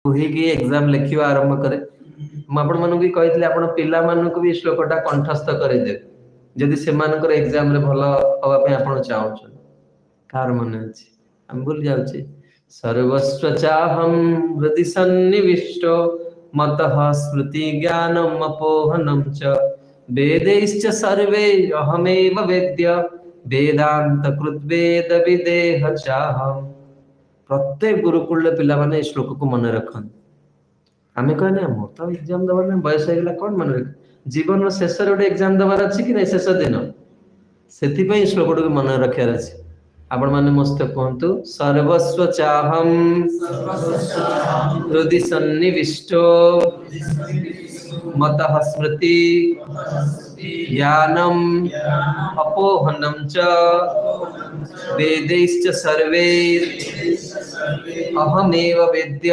କହିକି ଏକ୍ଜାମ ଲେଖିବା ଆରମ୍ଭ କରେ। ମୁଁ ଆପଣମାନଙ୍କୁ ବି କହିଥିଲି ଆପଣ ପିଲାମାନଙ୍କୁ ବି ଶ୍ଲୋକଟା କଣ୍ଠସ୍ଥ କରିଦେବେ ଯଦି ସେମାନଙ୍କର ଏକ୍ଜାମରେ ଭଲ ହବା ପାଇଁ ଆପଣ ଚାହୁଁଛନ୍ତି। କାହାର ମନେ ଅଛି? ଆମେ ଭୁଲି ଯାଉଛେ। ସର୍ବସ୍ୱ ଚାହଂ ହୃଦି ସନ୍ନିବିଷ୍ଟୋ ମତଃ ସ୍ମୃତି ଜ୍ଞାନମ୍ ଅପୋହନମ୍ ଚ ବେदैଶ୍ଚ ସର୍ବେ ଅହମେବ ବେଦ୍ୟ ବେଦାନ୍ତ କୃଦ୍ବେଦ ବିଦେହ ଚାହମ୍। ପ୍ରତ୍ୟେକ ଗୁରୁକୁଳରେ ପିଲାମାନେ ଏଇ ଶ୍ଲୋକକୁ ମନେ ରଖନ୍ତି। ଆମେ କହିଲେ ମୋର ତ ଏକ୍ଜାମ ଦେବାର ନାହିଁ, ବୟସ ହେଇଗଲା କଣ ମନେ ରଖିବି। ଜୀବନର ଶେଷରେ ଗୋଟେ ଏକ୍ଜାମ ଦେବାର ଅଛି କି ନାଇଁ, ଶେଷ ଦିନ। ସେଥିପାଇଁ ଶ୍ଲୋକଟିକୁ ମନେ ରଖିବାର ଅଛି। ଆପଣ ମାନେ ମୋ ସହିତ କୁହନ୍ତୁ, ସର୍ବସ୍ୱ ଚାହଂ ହୃଦି ସନ୍ନିବିଷ୍ଟୋ ମତଃ ସ୍ମୃତି ଜ୍ଞାନମ୍ ଅପୋହନମ୍ ଚ वेदैश्च सर्वैर् अहमेव वेद्य